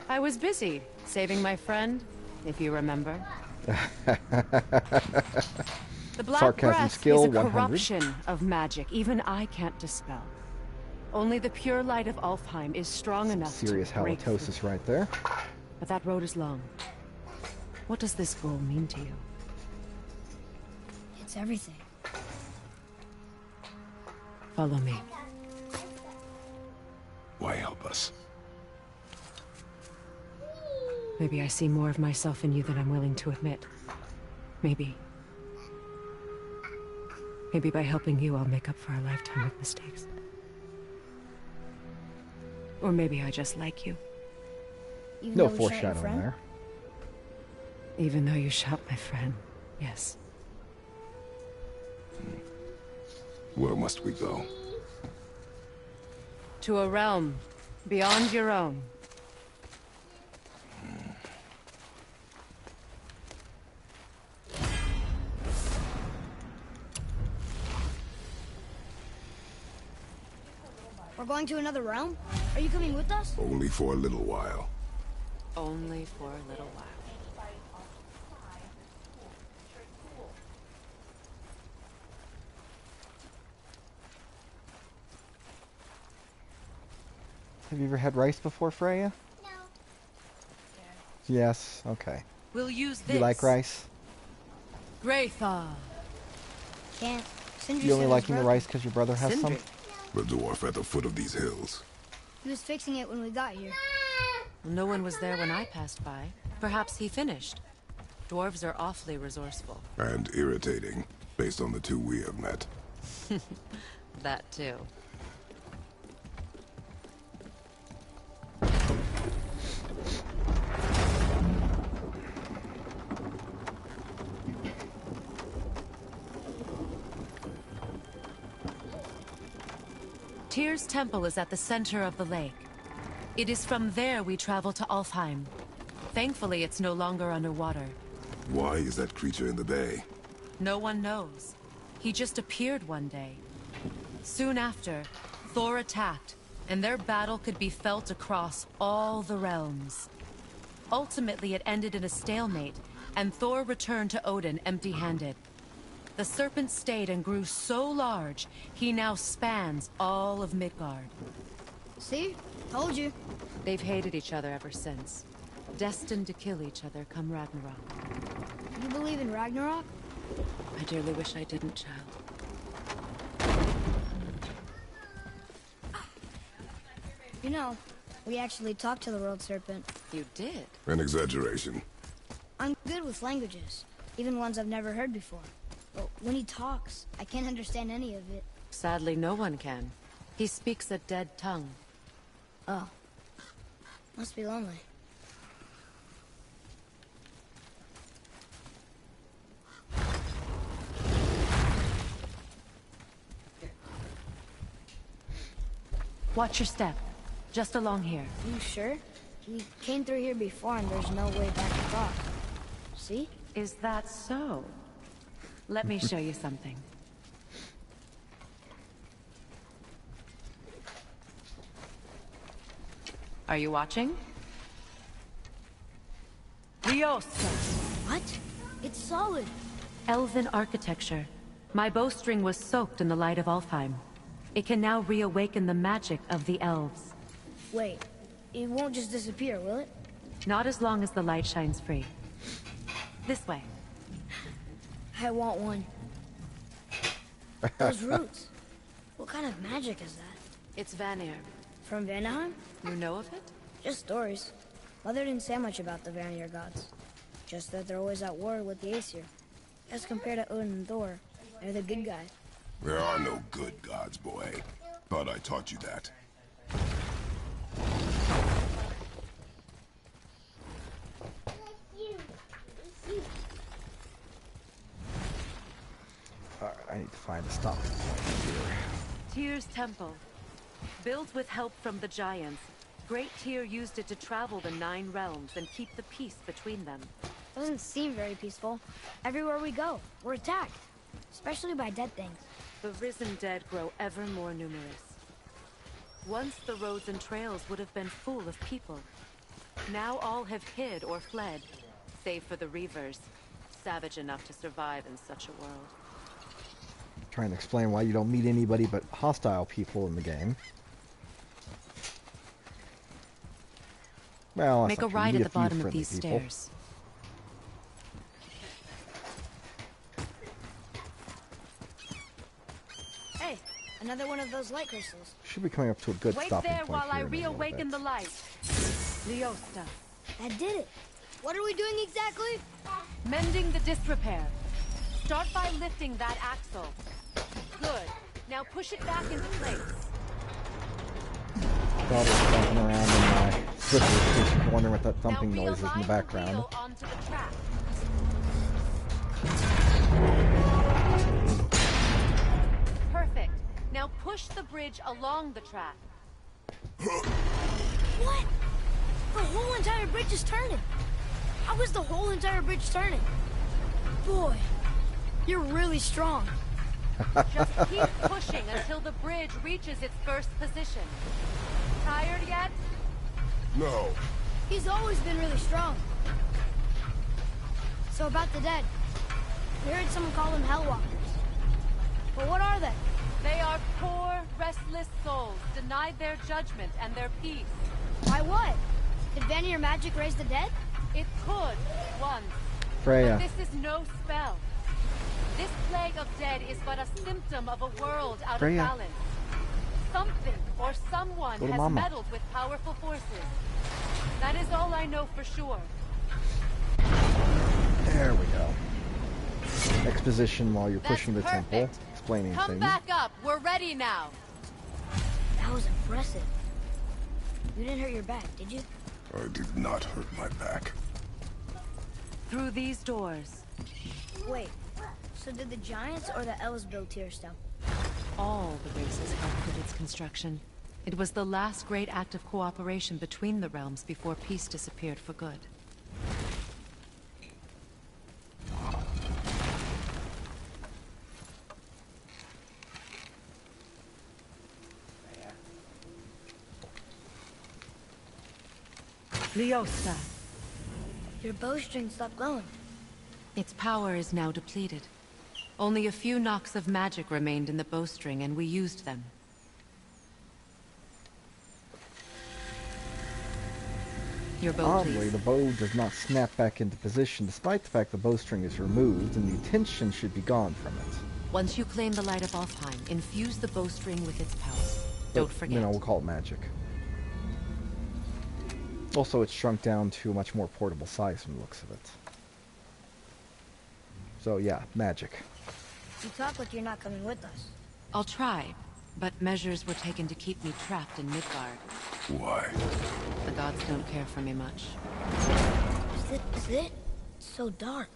I was busy, saving my friend, if you remember. The Black Sarcasm Breath skill, is a 100. corruption of magic even I can't dispel. Only the pure light of Alfheim is strong enough Serious to break through. halitosis right there. But that road is long. What does this goal mean to you? It's everything. Follow me. Why help us? Maybe I see more of myself in you than I'm willing to admit. Maybe by helping you, I'll make up for a lifetime of mistakes. Or maybe I just like you. Even No though we shot your foreshadowing friend? there. Even though you shot my friend, yes. Where must we go? To a realm beyond your own. We're going to another realm? Are you coming with us? Only for a little while. Only for a little while. Have you ever had rice before, Freya? No. Yes, okay. We'll use Do this. you like rice? Graythaw. Can't. Sindri You only said it was liking the broken. rice because your brother has some? Sindri. The dwarf at the foot of these hills. He was fixing it when we got here. No one was there when I passed by. Perhaps he finished. Dwarves are awfully resourceful. And irritating, based on the two we have met. That too. Tyr's temple is at the center of the lake. It is from there we travel to Alfheim. Thankfully, it's no longer underwater. Why is that creature in the bay? No one knows. He just appeared one day. Soon after, Thor attacked, and their battle could be felt across all the realms. Ultimately, it ended in a stalemate, and Thor returned to Odin empty-handed. The serpent stayed and grew so large, he now spans all of Midgard. See? Told you. They've hated each other ever since. Destined to kill each other come Ragnarok. You believe in Ragnarok? I dearly wish I didn't, child. You know, we actually talked to the world serpent. You did? An exaggeration. I'm good with languages, even ones I've never heard before. But when he talks, I can't understand any of it. Sadly, no one can. He speaks a dead tongue. Oh. Must be lonely. Watch your step. Just along here. You sure? We came through here before and there's no way back across. See? Is that so? Let me show you something. Are you watching? Riosta. What? It's solid. Elven architecture. My bowstring was soaked in the light of Alfheim. It can now reawaken the magic of the elves. Wait, it won't just disappear, will it? Not as long as the light shines free. This way. I want one. Those roots. What kind of magic is that? It's Vanir. From Vanaheim? You know of it? Just stories. Mother didn't say much about the Vanir gods. Just that they're always at war with the Aesir. As compared to Odin and Thor, they're the good guys. There are no good gods, boy. Thought I taught you that. Alright, I need to find a stopping point here. Tyr's temple. Built with help from the giants, Great Tyr used it to travel the 9 realms and keep the peace between them. Doesn't seem very peaceful. Everywhere we go, we're attacked. Especially by dead things. The risen dead grow ever more numerous. Once the roads and trails would have been full of people. Now all have hid or fled, save for the Reavers, savage enough to survive in such a world. Trying to explain why you don't meet anybody but hostile people in the game. Well, that's Make a not true. You right meet at the few bottom of friendly these people. stairs. Hey, another one of those light crystals. Should be coming up to a good Wait stopping there point while I here in a little reawaken bit. the light. Leosta. That did it. What are we doing exactly? Mending the disrepair. Start by lifting that axle. Good. Now push it back into place. Probably jumping around in my slippers, just wondering what that thumping Now noise is in the realign background. wheel onto the track. Perfect. Now push the bridge along the track. What? The whole entire bridge is turning. How is the whole entire bridge turning? Boy, you're really strong. Just keep pushing until the bridge reaches its first position. Tired yet? No. He's always been really strong. So about the dead. We heard someone call them Hellwalkers. But what are they? They are poor, restless souls, denied their judgment and their peace. Why what? Did Vanir magic raise the dead? It could, once. Freya. But this is no spell. This plague of dead is but a symptom of a world out Freya. of balance. Something or someone Little has mama. meddled with powerful forces. That is all I know for sure. There we go. Exposition while you're That's pushing the temple, perfect. explaining Come things. back up. We're ready now. That was impressive. You didn't hurt your back, did you? I did not hurt my back. Through these doors, Wait, so did the giants or the elves build Tyrstone? all the races helped with its construction. It was the last great act of cooperation between the realms before peace disappeared for good. Liosta. Your bowstring stopped glowing. Its power is now depleted. Only a few knocks of magic remained in the bowstring, and we used them. Your bow, Oddly, please. the bow does not snap back into position, despite the fact the bowstring is removed, and the tension should be gone from it. Once you claim the light of Alfheim, infuse the bowstring with its power. Don't forget. You know, we'll call it magic. Also, it's shrunk down to a much more portable size from the looks of it. So yeah, magic. You talk like you're not coming with us. I'll try, but measures were taken to keep me trapped in Midgard. Why? The gods don't care for me much. Is it? It's so dark.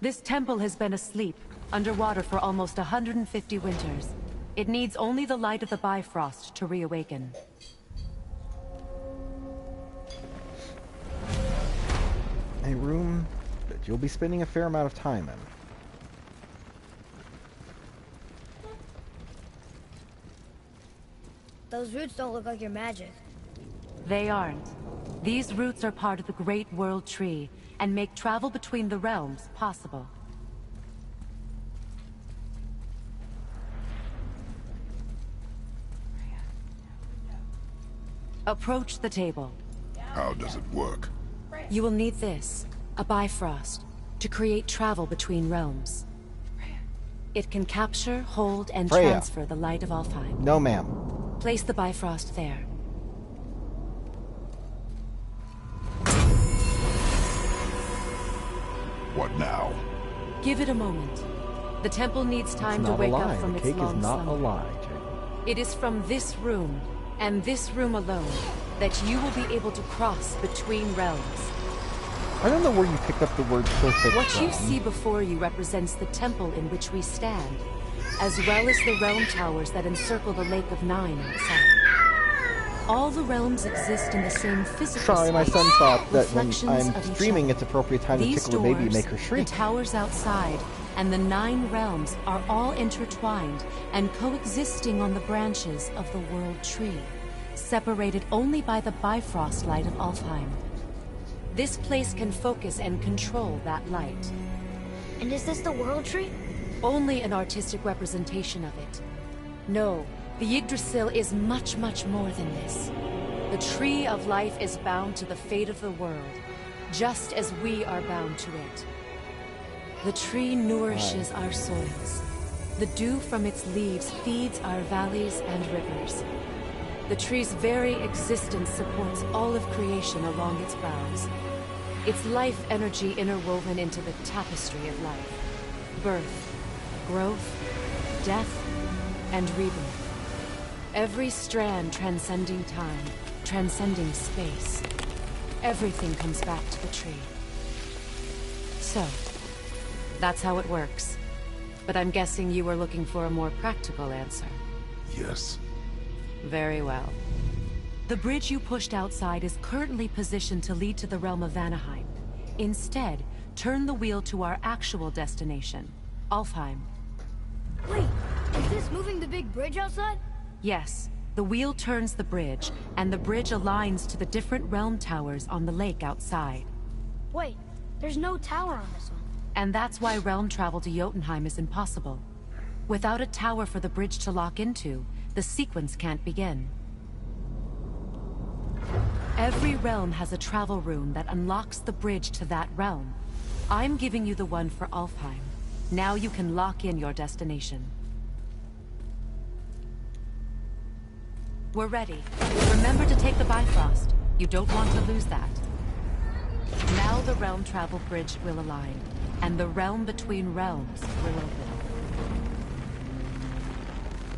This temple has been asleep, underwater for almost 150 winters. It needs only the light of the Bifrost to reawaken. A room that you'll be spending a fair amount of time in. Those roots don't look like your magic. They aren't. These roots are part of the Great World Tree, and make travel between the realms possible. Approach the table. How does it work? You will need this, a Bifrost, to create travel between realms. It can capture, hold, and Freya. transfer the light of Alfheim. No, ma'am. Place the Bifrost there. What now? Give it a moment. The temple needs time to Not a wake lie. up from The its cake is long not a slumber. lie, Jake. It is from this room, and this room alone, that you will be able to cross between realms. I don't know where you picked up the word perfect What from. you see before you represents the temple in which we stand, as well as the realm towers that encircle the Lake of Nine outside. All the realms exist in the same physical Sorry, my space, son thought that when reflections I'm of each streaming, other. it's appropriate time to These tickle a baby and doors, make her shriek. the towers outside, and the 9 realms are all intertwined and coexisting on the branches of the World Tree, separated only by the Bifrost light of Alfheim. This place can focus and control that light. And is this the World Tree? Only an artistic representation of it. No, the Yggdrasil is much, much more than this. The Tree of Life is bound to the fate of the world, just as we are bound to it. The tree nourishes our soils. The dew from its leaves feeds our valleys and rivers. The tree's very existence supports all of creation along its boughs. Its life energy interwoven into the tapestry of life. Birth, growth, death, and rebirth. Every strand transcending time, transcending space. Everything comes back to the tree. So, that's how it works. But I'm guessing you were looking for a more practical answer. Yes. Very well. The bridge you pushed outside is currently positioned to lead to the realm of Vanaheim. Instead, turn the wheel to our actual destination, Alfheim. Wait, is this moving the big bridge outside? Yes, the wheel turns the bridge, and the bridge aligns to the different realm towers on the lake outside. Wait, there's no tower on this one. And that's why realm travel to Jotunheim is impossible. Without a tower for the bridge to lock into, the sequence can't begin. Every realm has a travel rune that unlocks the bridge to that realm. I'm giving you the one for Alfheim. Now you can lock in your destination. We're ready. Remember to take the Bifrost. You don't want to lose that. Now the realm travel bridge will align, and the realm between realms will open.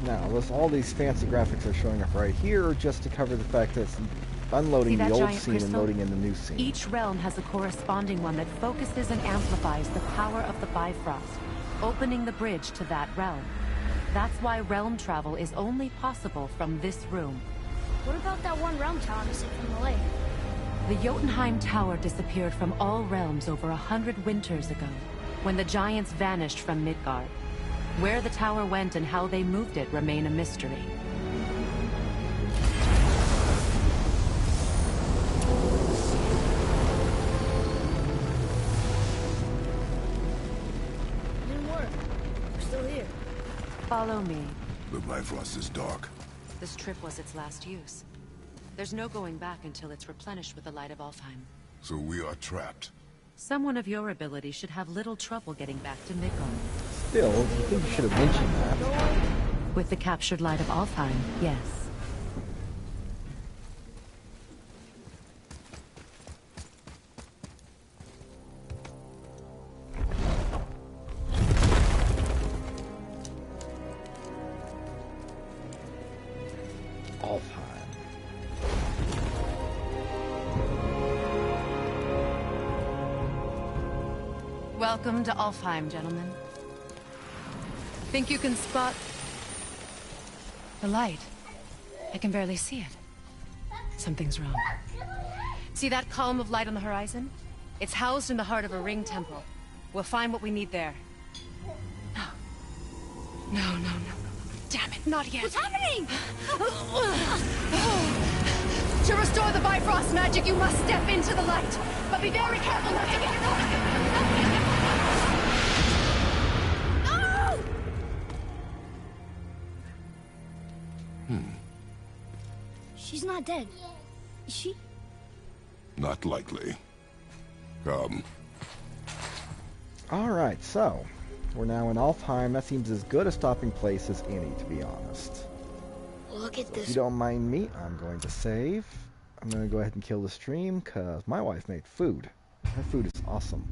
Now, all these fancy graphics are showing up right here just to cover the fact that it's unloading See that the old giant scene and crystal? loading in the new scene. Each realm has a corresponding one that focuses and amplifies the power of the Bifrost, opening the bridge to that realm. That's why realm travel is only possible from this room. What about that one realm tower missing from the lake? The Jotunheim Tower disappeared from all realms over 100 winters ago, when the giants vanished from Midgard. Where the tower went and how they moved it remain a mystery. Follow me. The Bifrost is dark. This trip was its last use. There's no going back until it's replenished with the light of Alfheim. So we are trapped. Someone of your ability should have little trouble getting back to Midgard. Still, I think you should have mentioned that. With the captured light of Alfheim, yes. Alfheim. Welcome to Alfheim, gentlemen. Think you can spot the light? I can barely see it. Something's wrong. See that column of light on the horizon? It's housed in the heart of a ring temple. We'll find what we need there. No. No. Damn it, not yet. What's happening? To restore the Bifrost magic, you must step into the light. But be very careful not to get No! She's not dead. Is she? Not likely. Come. Alright, so we're now in Alfheim. That seems as good a stopping place as any, to be honest. Look at If this. you don't mind me, I'm going to save. I'm going to go ahead and kill the stream, because my wife made food. Her food is awesome.